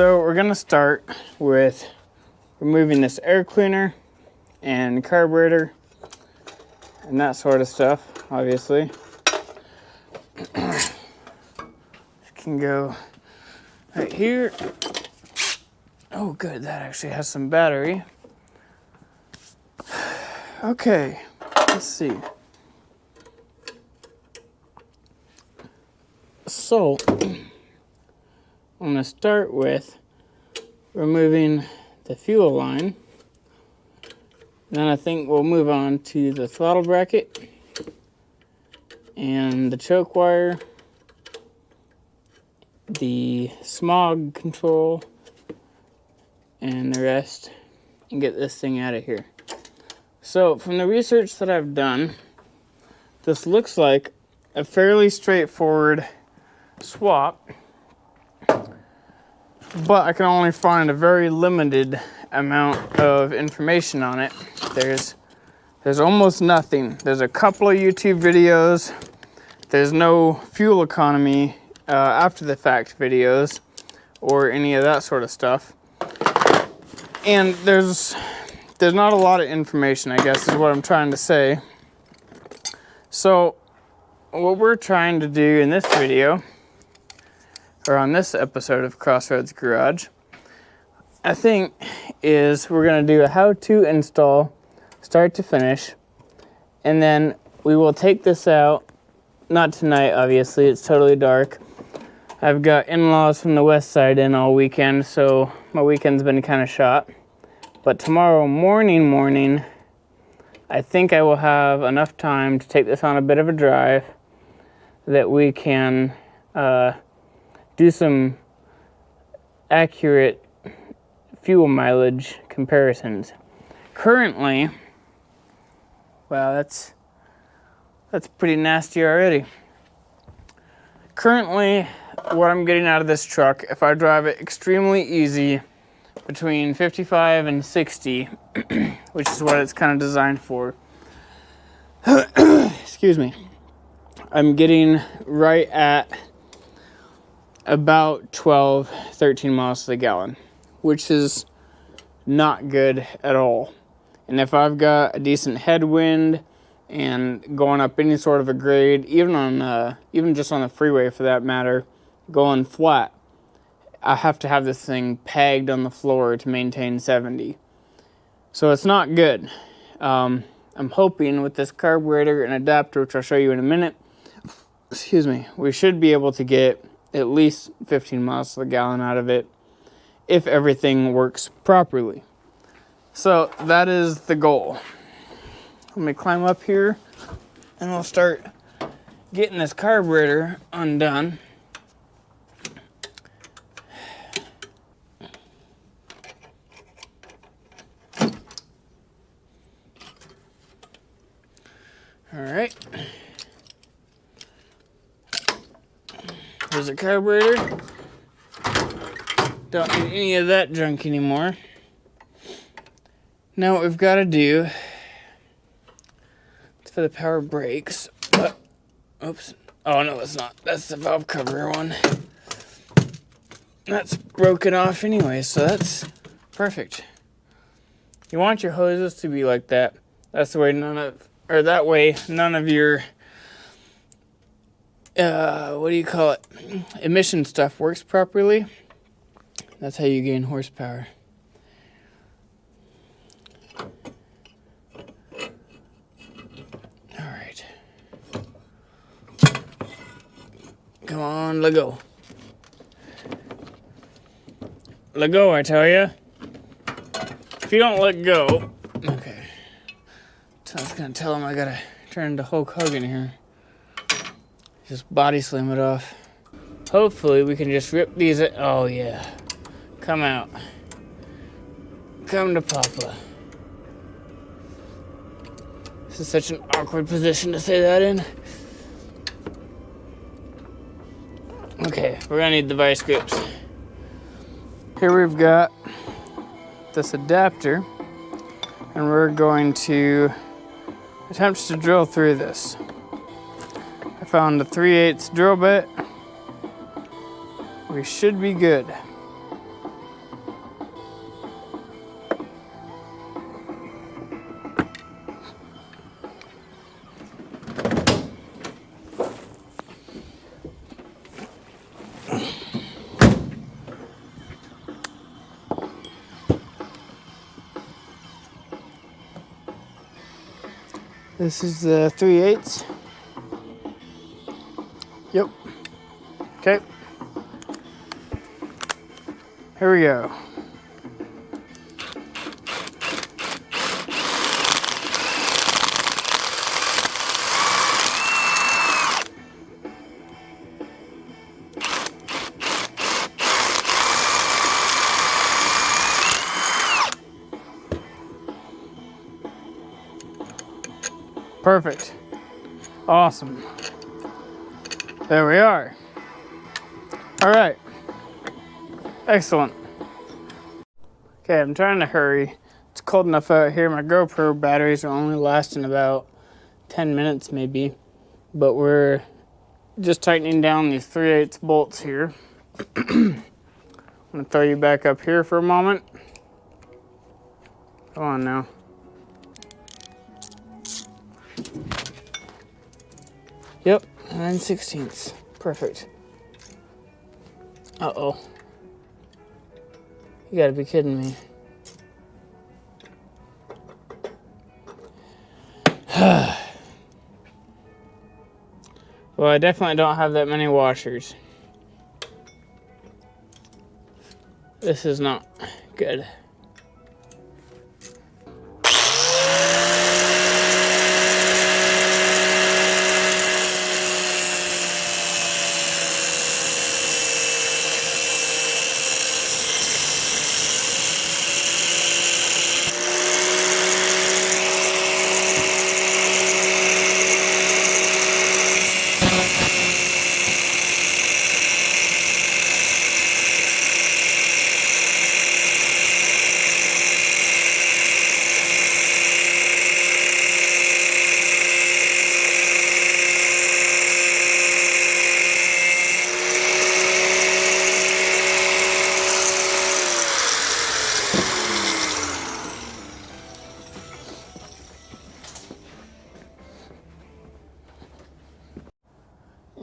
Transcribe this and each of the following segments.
So we're gonna start with removing this air cleaner and carburetor and that sort of stuff, obviously. Can go right here. Oh good, that actually has some battery. Okay, let's see. So I'm gonna start with removing the fuel line. Then I think we'll move on to the throttle bracket and the choke wire, the smog control, and the rest, and get this thing out of here. So from the research that I've done, this looks like a fairly straightforward swap, but I can only find a very limited amount of information on it. There's almost nothing. There's a couple of YouTube videos. There's no fuel economy after the fact videos or any of that sort of stuff. And there's not a lot of information, I guess, is what I'm trying to say. So what we're trying to do in this video, or on this episode of Crossroads Garage, I think is we're gonna do a how-to install, start to finish, and then we will take this out, not tonight, obviously, it's totally dark. I've got in-laws from the west side in all weekend, so my weekend's been kind of shot. But tomorrow morning, I think I will have enough time to take this on a bit of a drive that we can do some accurate fuel mileage comparisons. Currently, wow, that's pretty nasty already. Currently, what I'm getting out of this truck, if I drive it extremely easy, between 55 and 60, which is what it's kind of designed for. Excuse me. I'm getting right at about 12, 13 miles to the gallon, which is not good at all. And if I've got a decent headwind and going up any sort of a grade, even just on the freeway for that matter, going flat, I have to have this thing pegged on the floor to maintain 70. So it's not good. I'm hoping with this carburetor and adapter, which I'll show you in a minute, excuse me, we should be able to get at least 15 miles to the gallon out of it if everything works properly. So that is the goal. Let me climb up here and we'll start getting this carburetor undone. All right. There's a carburetor. Don't need any of that junk anymore. Now what we've got to do is for the power brakes. Oops. Oh no, it's not. That's the valve cover one. That's broken off anyway, so that's perfect. You want your hoses to be like that. That's the way none of your emission stuff works properly. That's how you gain horsepower. All right. Come on, let go. Let go, I tell you. If you don't let go, okay. So I was gonna tell him I gotta turn into Hulk Hogan here. Just body slam it off. Hopefully we can just rip these. Oh yeah. Come out. Come to Papa. This is such an awkward position to say that in. Okay, we're gonna need the vice grips. Here we've got this adapter, and we're going to attempt to drill through this. I found a 3/8 drill bit. We should be good. This is the 3/8. Yep. Okay. Here we go. Perfect. Awesome. There we are. All right. Excellent. Okay, I'm trying to hurry. It's cold enough out here. My GoPro batteries are only lasting about 10 minutes maybe. But we're just tightening down these 3/8 bolts here. I'm gonna throw you back up here for a moment. Come on now. Yep, 9/16. Perfect. Uh-oh. You gotta be kidding me. Well, I definitely don't have that many washers. This is not good.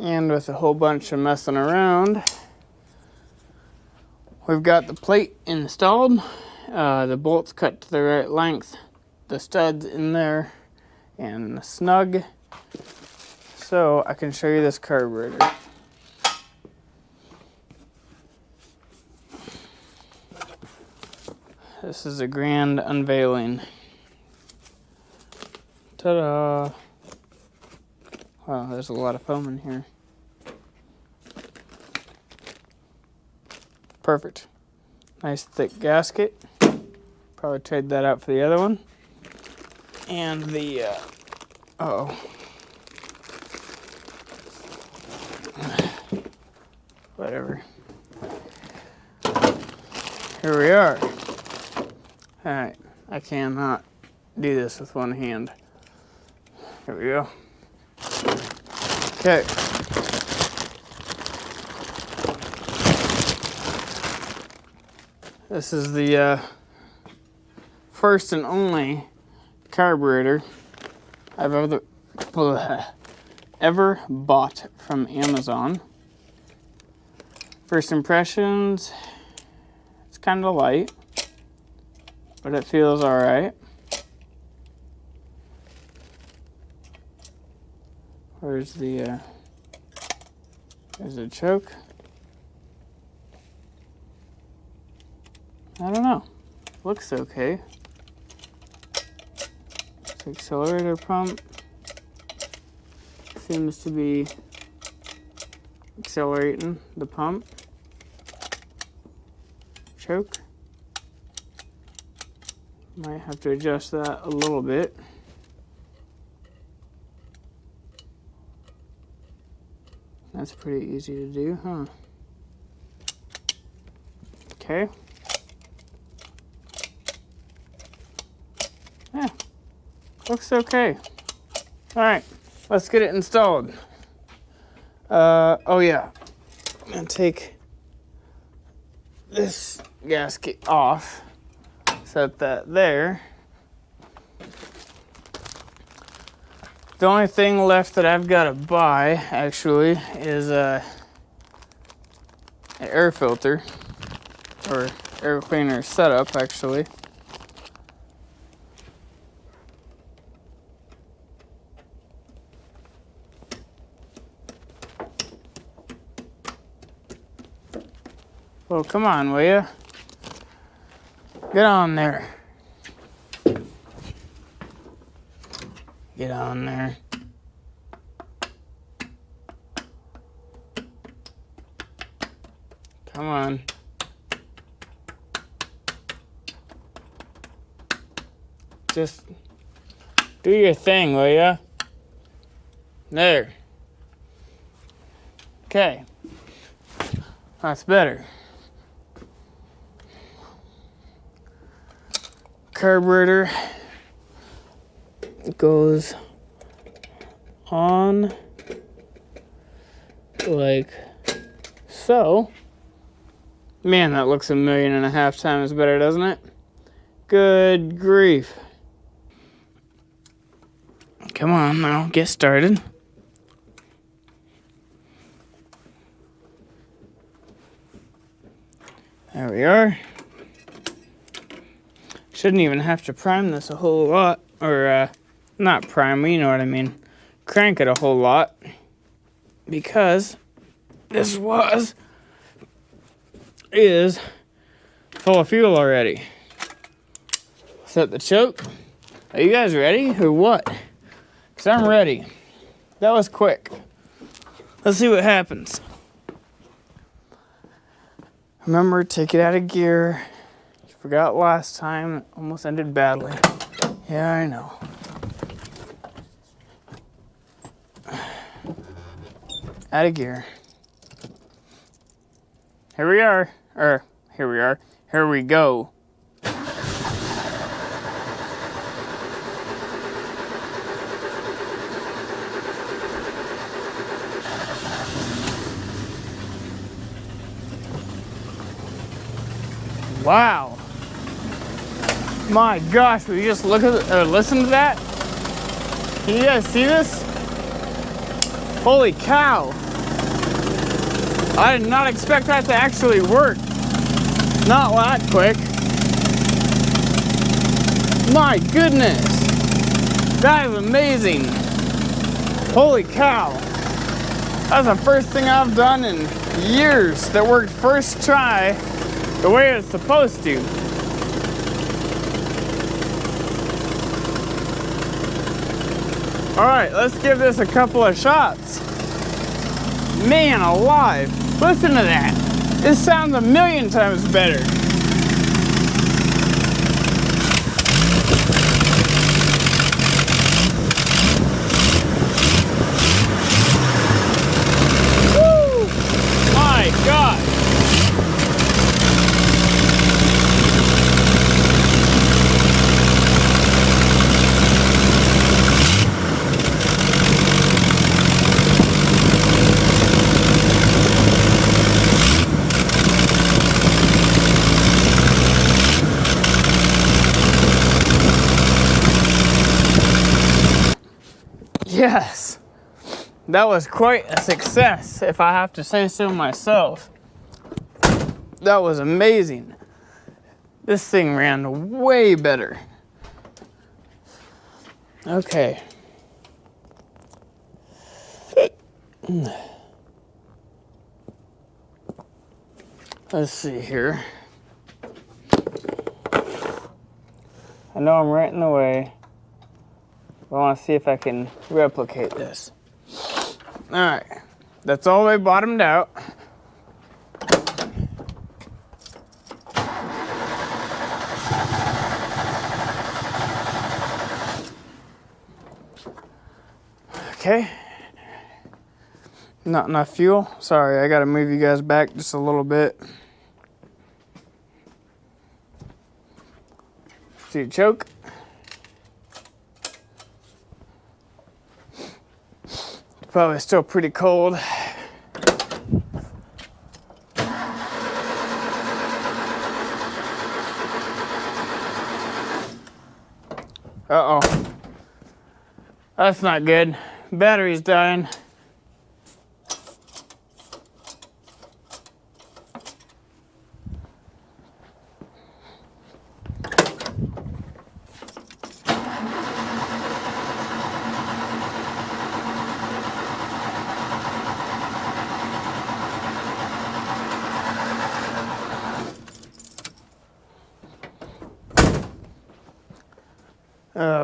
And with a whole bunch of messing around, we've got the plate installed, the bolts cut to the right length, the studs in there, and snug. So I can show you this carburetor. This is a grand unveiling. Ta-da! Wow, there's a lot of foam in here. Perfect. Nice thick gasket. Probably trade that out for the other one. And the, whatever. Here we are. Alright, I cannot do this with one hand. Here we go. Okay. This is the first and only carburetor I've ever bought from Amazon. First impressions, it's kind of light, but it feels all right. Where's the, there's a choke. I don't know, looks okay. It's accelerator pump. Seems to be accelerating the pump. Choke. Might have to adjust that a little bit. That's pretty easy to do, huh? Okay. Yeah, looks okay. All right, let's get it installed. Oh yeah, I'm gonna take this gasket off, set that there. The only thing left that I've got to buy, actually, is an air filter, or air cleaner setup, actually. Well, come on, will ya? Get on there. Get on there. Come on. Just do your thing, will ya? There. Okay. That's better. Carburetor goes on like so. Man, that looks 1.5 million times better, doesn't it? Good grief. Come on now, get started. There we are. Shouldn't even have to prime this a whole lot. Or, not prime, you know what I mean. Crank it a whole lot. Because this is full of fuel already. Set the choke. Are you guys ready or what? Because I'm ready. That was quick. Let's see what happens. Remember, take it out of gear. You forgot last time. It almost ended badly. Yeah, I know. Out of gear. Here we are. Here we are. Here we go. Wow. My gosh, will you just look at or listen to that? Can you guys see this? Holy cow. I did not expect that to actually work. Not that quick. My goodness. That is amazing. Holy cow. That's the first thing I've done in years that worked first try the way it's supposed to. All right, let's give this a couple of shots. Man alive, listen to that. This sounds 1,000,000 times better. Woo! My God. Yes, that was quite a success, if I have to say so myself. That was amazing. This thing ran way better. Okay. Let's see here. I know I'm right in the way. I want to see if I can replicate this. All right, that's all the way bottomed out. Okay, not enough fuel. Sorry, I gotta move you guys back just a little bit. See your choke. Probably still pretty cold. Uh-oh. That's not good. Battery's dying.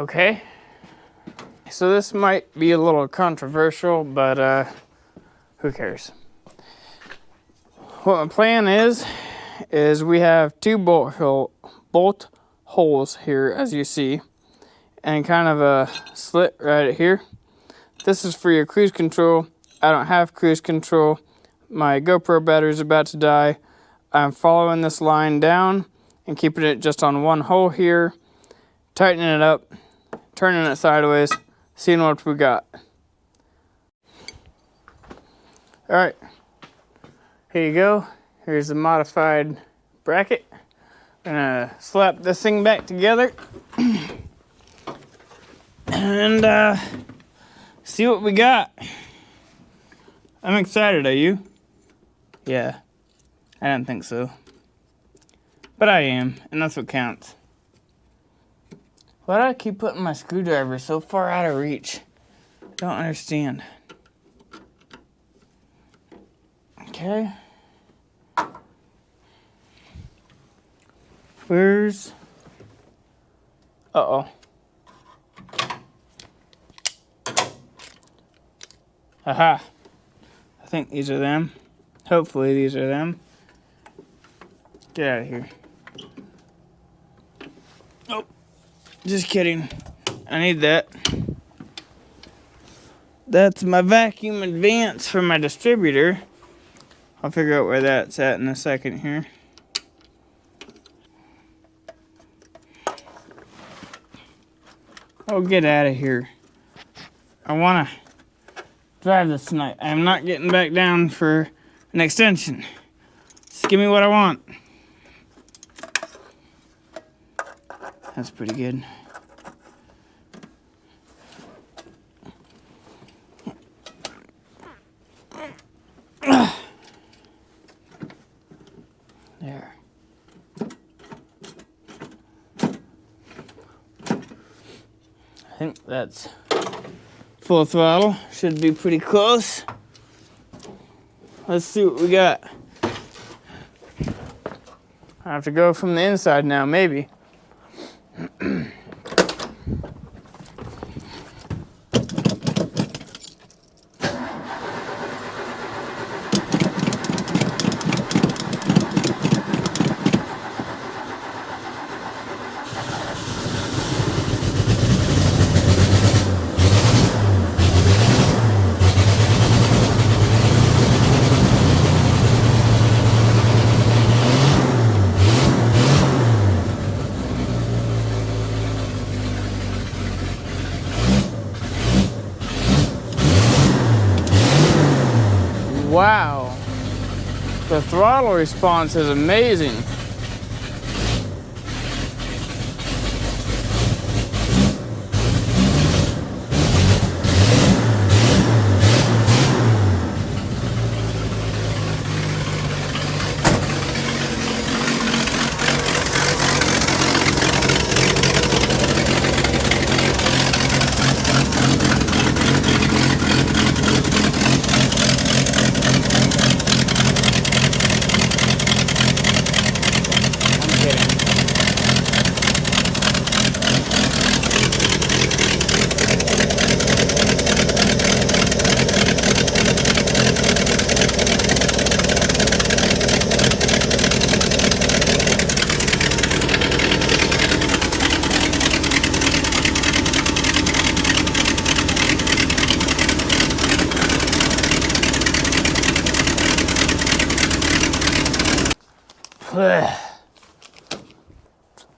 Okay. So this might be a little controversial, but who cares? What my plan is we have two bolt holes here, as you see, and kind of a slit right here. This is for your cruise control. I don't have cruise control. My GoPro battery is about to die. I'm following this line down and keeping it just on one hole here, tightening it up, turning it sideways, seeing what we got. All right, here you go. Here's the modified bracket. I'm gonna slap this thing back together and see what we got. I'm excited, are you? Yeah, I don't think so. But I am, and that's what counts. Why do I keep putting my screwdriver so far out of reach? Don't understand. Okay. Where's... Uh-oh. Aha. I think these are them. Hopefully these are them. Get out of here. Oh, just kidding. I need that. That's my vacuum advance for my distributor. I'll figure out where that's at in a second here. Oh, get out of here. I want to drive this tonight. I'm not getting back down for an extension. Just give me what I want. That's pretty good. There. I think that's full throttle. Should be pretty close. Let's see what we got. I have to go from the inside now, maybe. Wow, the throttle response is amazing.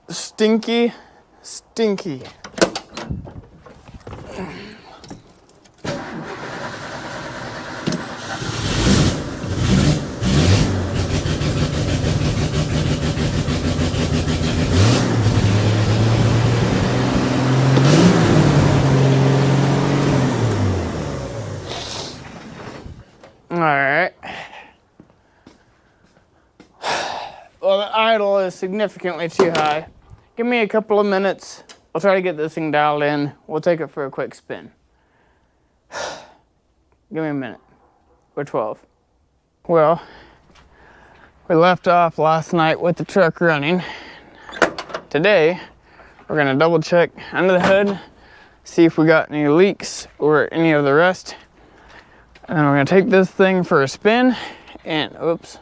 Stinky, stinky. All right. Well, the idle is significantly too high. Give me a couple of minutes. I'll try to get this thing dialed in. We'll take it for a quick spin. Give me a minute. We're 12. Well, we left off last night with the truck running. Today, We're gonna double check under the hood, see if we got any leaks or any of the rust. And then we're gonna take this thing for a spin and, oops,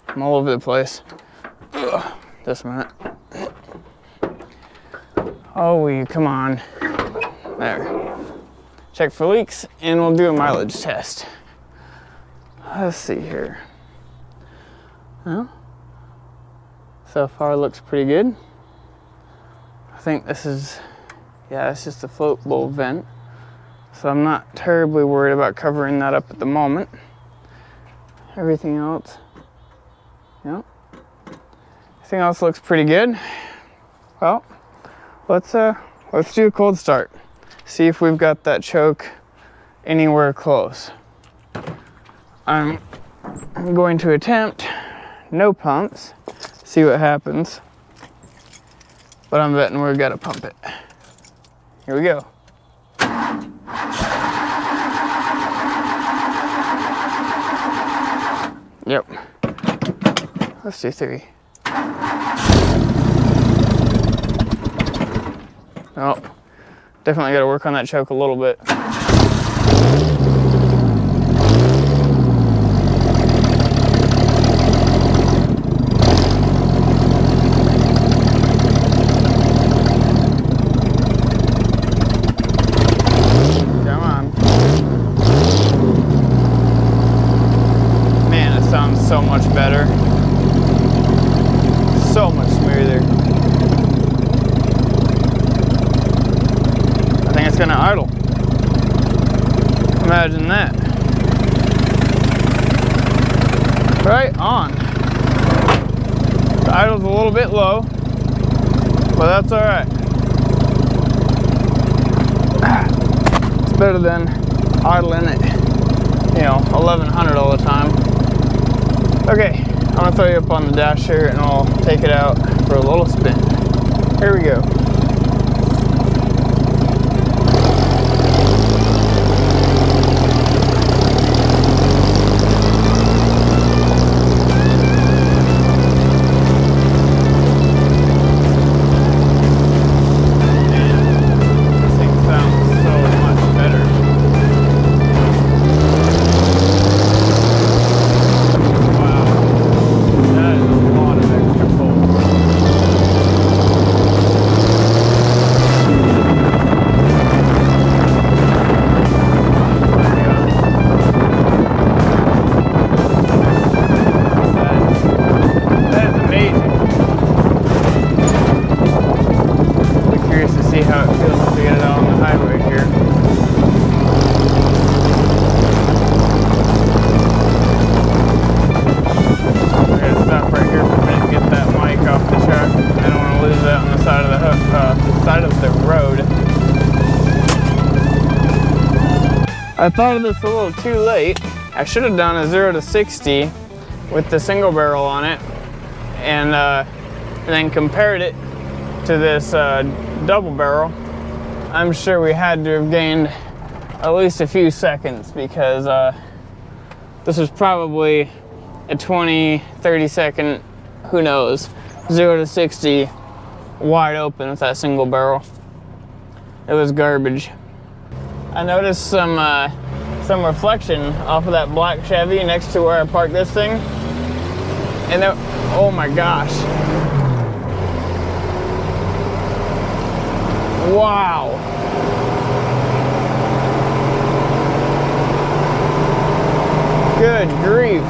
I'm all over the place. Ugh, just a minute. Oh, come on. There. Check for leaks and we'll do a mileage test. Let's see here. Well, so far looks pretty good. I think this is, yeah, it's just a float bowl vent. So I'm not terribly worried about covering that up at the moment. Everything else, yeah. Everything else looks pretty good. Well, let's do a cold start. See if we've got that choke anywhere close. I'm going to attempt no pumps, see what happens. But I'm betting we've got to pump it. Here we go. Yep. Let's do 3. Oh, definitely got to work on that choke a little bit. So much better, so much smoother. I think it's gonna idle. Imagine that. Right on. The idle's a little bit low, but that's all right. It's better than idling at, 1100 all the time. Okay, I'm gonna throw you up on the dash here and I'll take it out for a little spin. Here we go. This thing sounds so much better. I thought of this a little too late. I should have done a 0 to 60 with the single barrel on it and then compared it to this double barrel. I'm sure we had to have gained at least a few seconds because this was probably a 20-30 second, who knows, 0 to 60 wide open with that single barrel. It was garbage. I noticed some reflection off of that black Chevy next to where I parked this thing. And there, oh my gosh. Wow. Good grief.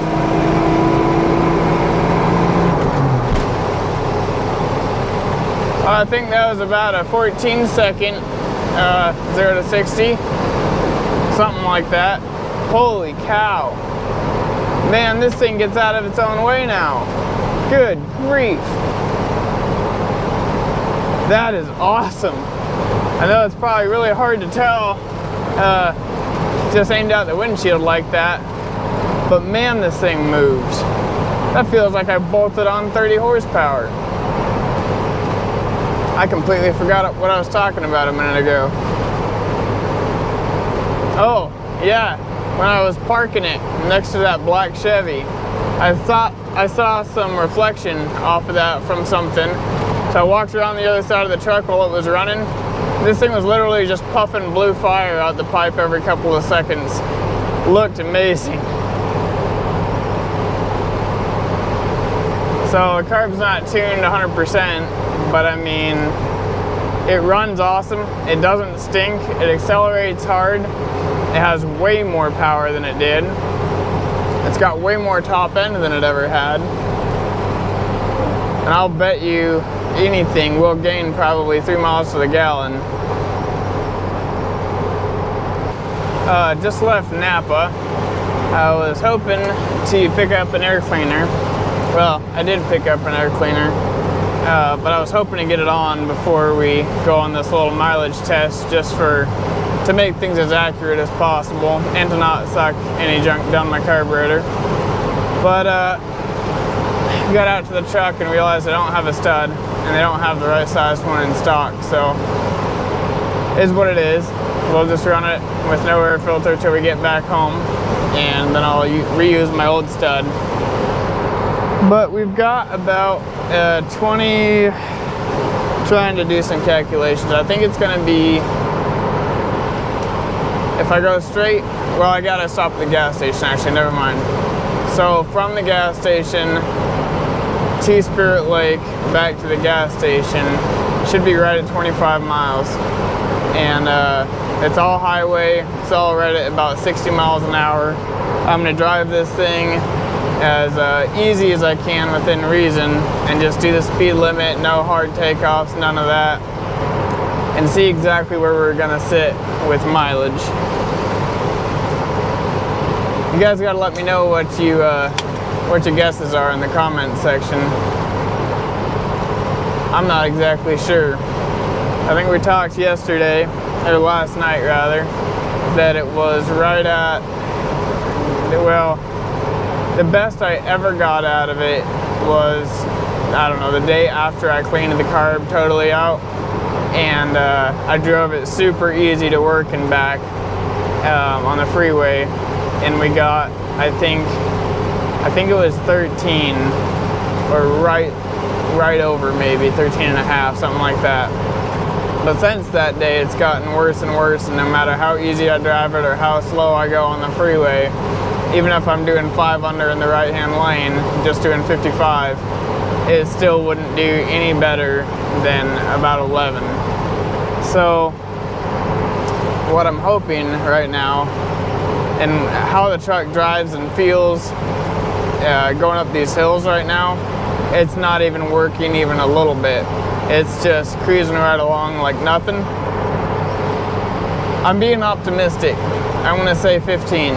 I think that was about a 14-second 0 to 60. Something like that. Holy cow. Man, this thing gets out of its own way now. Good grief. That is awesome. I know it's probably really hard to tell just aimed out the windshield like that, but man, this thing moves. That feels like I bolted on 30 horsepower. I completely forgot what I was talking about a minute ago. Oh, yeah, when I was parking it next to that black Chevy, I thought I saw some reflection off of that from something. So I walked around the other side of the truck while it was running. This thing was literally just puffing blue fire out the pipe every couple of seconds. Looked amazing. So the carb's not tuned 100%, but I mean, it runs awesome. It doesn't stink. It accelerates hard. It has way more power than it did. It's got way more top end than it ever had. And I'll bet you anything we'll gain probably 3 miles to the gallon. Just left Napa. I was hoping to pick up an air cleaner. Well, I did pick up an air cleaner, but I was hoping to get it on before we go on this little mileage test, just to make things as accurate as possible and to not suck any junk down my carburetor. But got out to the truck and realized I don't have a stud and they don't have the right size one in stock, so is what it is. We'll just run it with no air filter till we get back home, and then I'll reuse my old stud. But we've got about 20, trying to do some calculations. I think it's gonna be, if I go straight, well, I gotta stop at the gas station actually, never mind. So from the gas station to Spirit Lake, back to the gas station, should be right at 25 miles. And it's all highway, it's all right at about 60 miles an hour. I'm gonna drive this thing as easy as I can within reason and just do the speed limit, no hard takeoffs, none of that, and see exactly where we're gonna sit with mileage. You guys gotta let me know what your guesses are in the comment section. I'm not exactly sure. I think we talked yesterday, or last night rather, that it was right at, well, the best I ever got out of it was, I don't know, the day after I cleaned the carb totally out, and I drove it super easy to work and back on the freeway, and we got, I think it was 13, or right over maybe 13 and a half, something like that. But since that day, it's gotten worse and worse, and no matter how easy I drive it or how slow I go on the freeway, even if I'm doing 5 under in the right-hand lane, just doing 55, it still wouldn't do any better than about 11. So what I'm hoping right now, and how the truck drives and feels going up these hills right now, it's not even working even a little bit. It's just cruising right along like nothing. I'm being optimistic. I'm gonna say 15.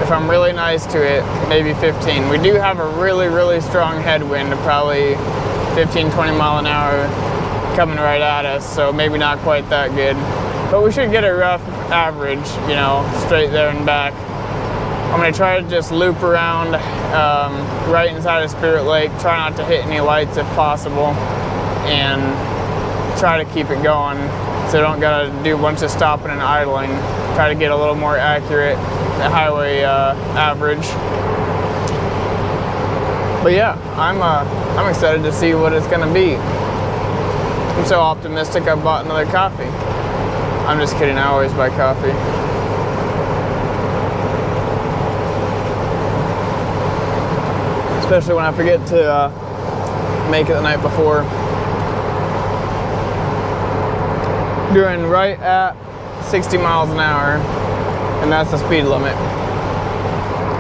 If I'm really nice to it, maybe 15. We do have a really, really strong headwind, probably 15, 20 mile an hour coming right at us, so maybe not quite that good. But we should get a rough average, you know, straight there and back. I'm gonna try to just loop around right inside of Spirit Lake, try not to hit any lights if possible, and try to keep it going so I don't gotta do a bunch of stopping and idling. Try to get a little more accurate highway average. But yeah, I'm excited to see what it's gonna be. I'm so optimistic I bought another coffee. I'm just kidding, I always buy coffee. Especially when I forget to make it the night before. Doing right at 60 miles an hour, and that's the speed limit.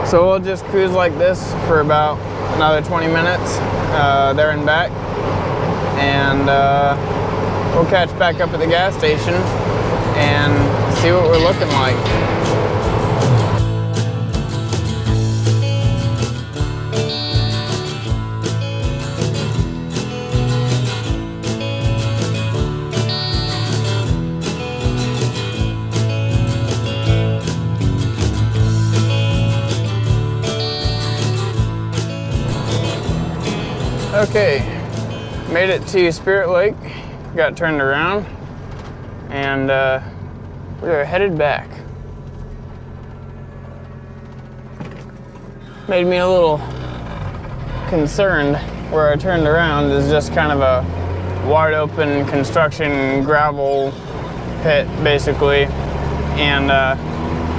So we'll just cruise like this for about another 20 minutes there and back, and we'll catch back up at the gas station and see what we're looking like. Okay, made it to Spirit Lake, got turned around, and we're headed back. Made me a little concerned where I turned around is just kind of a wide open construction gravel pit, basically. And I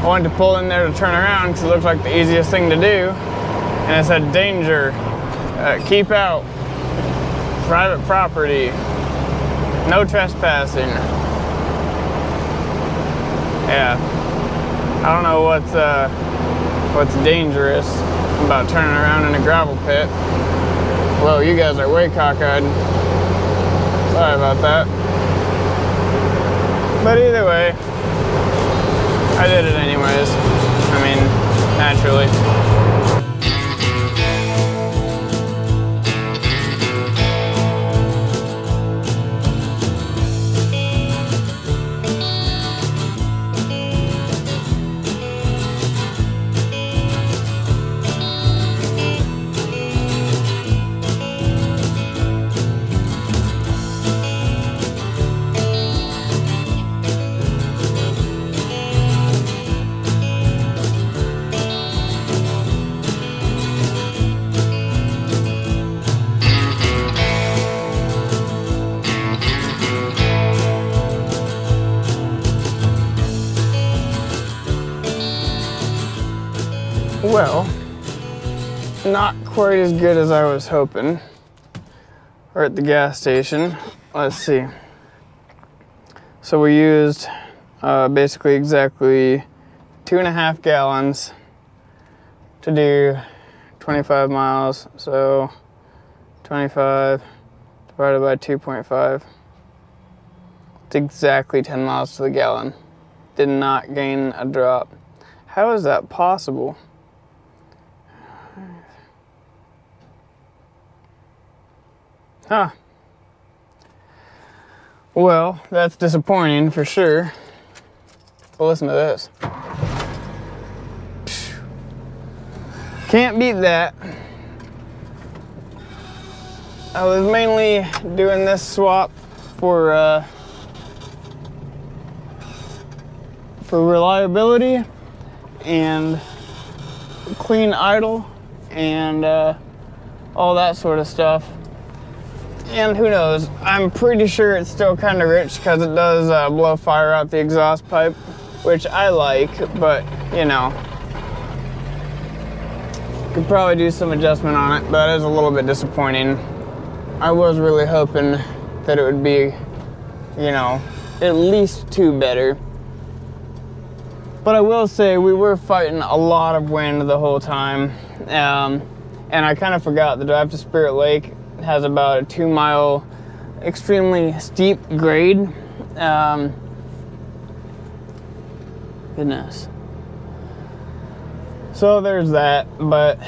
wanted to pull in there to turn around because it looked like the easiest thing to do. And it said, danger, keep out, private property, no trespassing. Yeah, I don't know what's dangerous about turning around in a gravel pit. Whoa, you guys are way cockeyed. Sorry about that. But either way, I did it anyways. I mean, naturally. Well, not quite as good as I was hoping. We're at the gas station. Let's see. So we used basically exactly 2.5 gallons to do 25 miles. So 25 divided by 2.5. It's exactly 10 miles to the gallon. Did not gain a drop. How is that possible? Huh. Well, that's disappointing for sure. But listen to this. Can't beat that. I was mainly doing this swap for reliability and clean idle and all that sort of stuff. And who knows, I'm pretty sure it's still kind of rich because it does blow fire out the exhaust pipe, which I like, but you know, could probably do some adjustment on it, but it is a little bit disappointing. I was really hoping that it would be, you know, at least 2 better. But I will say we were fighting a lot of wind the whole time, and I kind of forgot the drive to Spirit Lake has about a 2-mile extremely steep grade. Goodness. So there's that, but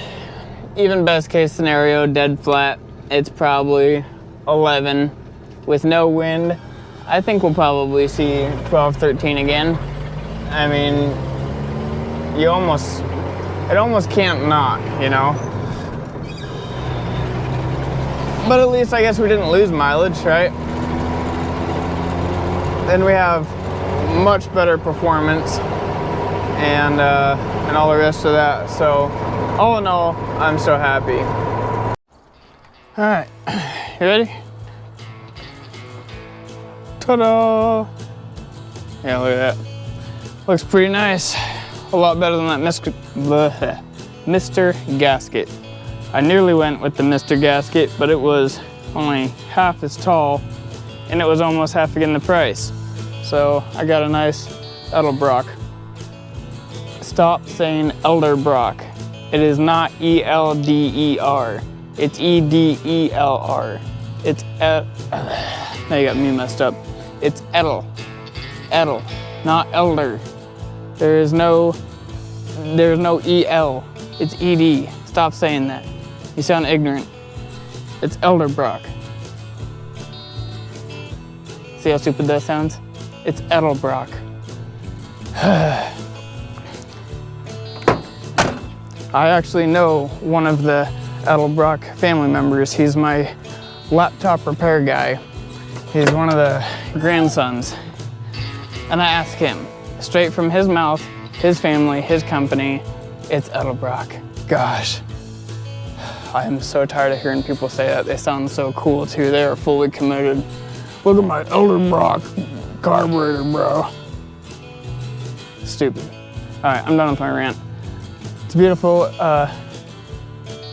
even best case scenario, dead flat, it's probably 11 with no wind. I think we'll probably see 12, 13 again. I mean, it almost can't not, you know? But at least I guess we didn't lose mileage, right? Then we have much better performance and all the rest of that. So all in all, I'm so happy. All right, you ready? Ta-da! Yeah, look at that. Looks pretty nice. A lot better than that Mr. Gasket. I nearly went with the Mr. Gasket, but it was only half as tall and it was almost half again the price. So I got a nice Edelbrock. Stop saying Elderbrock. It is not E-L-D-E-R. It's E-D-E-L-R. It's now you got me messed up. It's Edel. Edel, not Elder. There's no E-L. It's E-D. Stop saying that. You sound ignorant. It's Elderbrock. See how stupid that sounds? It's Edelbrock. I actually know one of the Edelbrock family members. He's my laptop repair guy. He's one of the grandsons. And I asked him, straight from his mouth, his family, his company, it's Edelbrock. Gosh, I am so tired of hearing people say that. They sound so cool too. They are fully committed. Look at my Elder Brock carburetor, bro. Stupid. All right, I'm done with my rant. It's a beautiful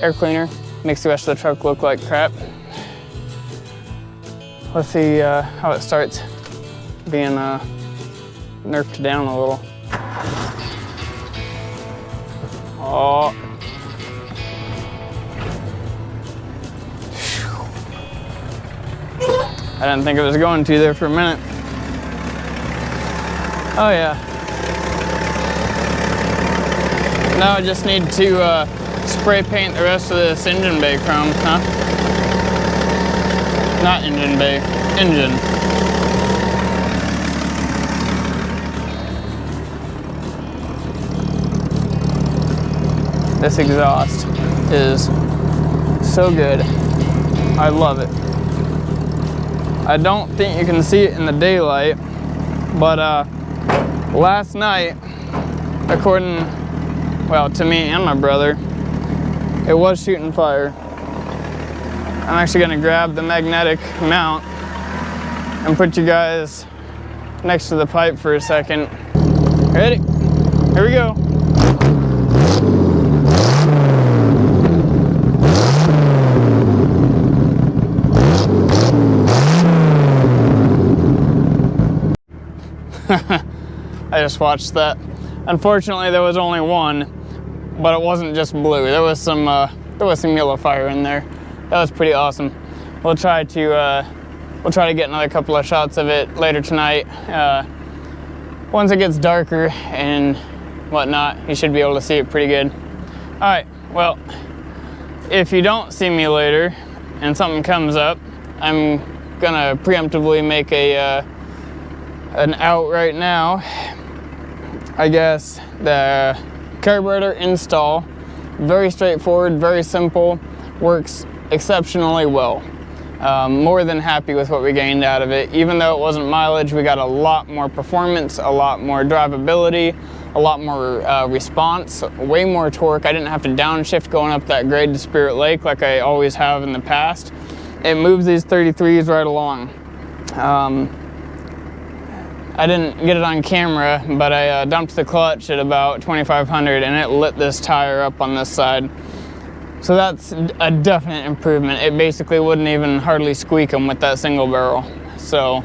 air cleaner. Makes the rest of the truck look like crap. Let's see how it starts being nerfed down a little. Oh. I didn't think it was going to there for a minute. Oh yeah. Now I just need to spray paint the rest of this engine bay chrome, huh? Not engine bay, engine. This exhaust is so good. I love it. I don't think you can see it in the daylight, but last night, according, well, to me and my brother, it was shooting fire. I'm actually gonna grab the magnetic mount and put you guys next to the pipe for a second. Ready? Here we go. I just watched that. Unfortunately, there was only one, but it wasn't just blue. There was some yellow fire in there. That was pretty awesome. We'll try to get another couple of shots of it later tonight. Once it gets darker and whatnot, you should be able to see it pretty good. All right. Well, if you don't see me later and something comes up, I'm gonna preemptively make an out right now. I guess the carburetor install, very straightforward, very simple, works exceptionally well. More than happy with what we gained out of it. Even though it wasn't mileage, we got a lot more performance, a lot more drivability, a lot more response, way more torque. I didn't have to downshift going up that grade to Spirit Lake like I always have in the past. It moves these 33s right along. I didn't get it on camera, but I dumped the clutch at about 2,500 and it lit this tire up on this side. So that's a definite improvement. It basically wouldn't even hardly squeak them with that single barrel. So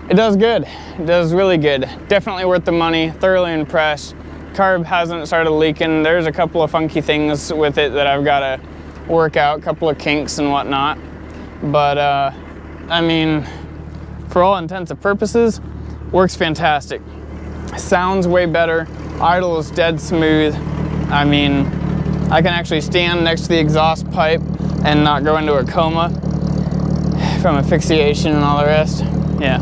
it does good. It does really good. Definitely worth the money. Thoroughly impressed. Carb hasn't started leaking. There's a couple of funky things with it that I've got to work out, a couple of kinks and whatnot. But I mean, for all intents and purposes, works fantastic. Sounds way better. Idle is dead smooth. I mean, I can actually stand next to the exhaust pipe and not go into a coma from asphyxiation and all the rest. Yeah.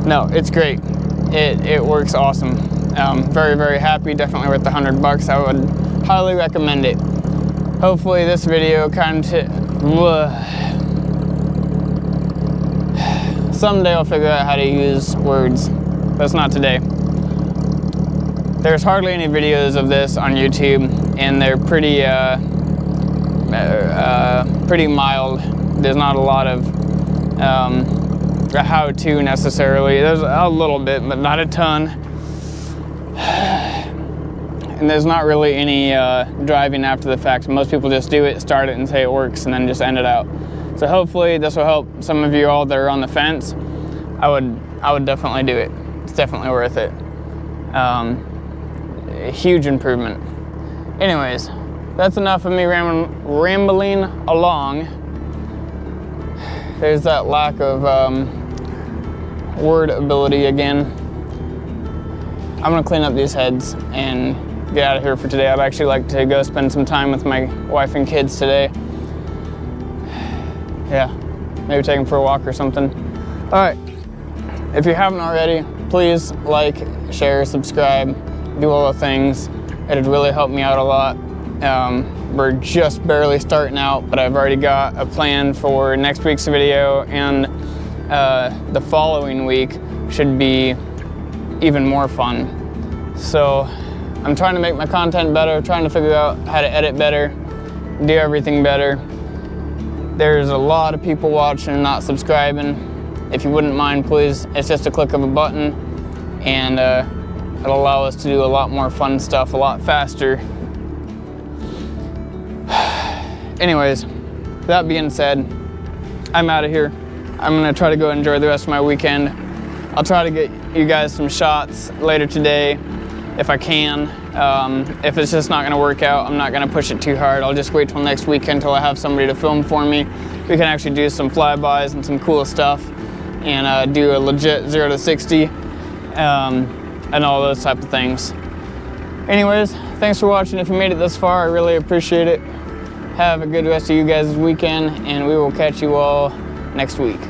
No, it's great. It works awesome. Very, very happy. Definitely worth the $100. I would highly recommend it. Hopefully this video someday I'll figure out how to use words, but it's not today. There's hardly any videos of this on YouTube, and they're pretty mild. There's not a lot of how-to necessarily. There's a little bit, but not a ton. And there's not really any driving after the fact. Most people just do it, start it, and say it works, and then just end it out. So hopefully this will help some of you all that are on the fence. I would definitely do it. It's definitely worth it. A huge improvement. Anyways, that's enough of me rambling along. There's that lack of word ability again. I'm gonna clean up these heads and get out of here for today. I'd actually like to go spend some time with my wife and kids today. Yeah, maybe take them for a walk or something. All right, if you haven't already, please like, share, subscribe, do all the things. It'd really help me out a lot. We're just barely starting out, but I've already got a plan for next week's video, and the following week should be even more fun. So I'm trying to make my content better, trying to figure out how to edit better, do everything better. There's a lot of people watching and not subscribing. If you wouldn't mind, please, it's just a click of a button, and it'll allow us to do a lot more fun stuff a lot faster. Anyways, that being said, I'm out of here. I'm gonna try to go enjoy the rest of my weekend. I'll try to get you guys some shots later today if I can. If it's just not gonna work out, I'm not gonna push it too hard. I'll just wait till next weekend until I have somebody to film for me. We can actually do some flybys and some cool stuff, and do a legit 0 to 60 and all those type of things. Anyways, thanks for watching. If you made it this far, I really appreciate it. Have a good rest of you guys' weekend, and we will catch you all next week.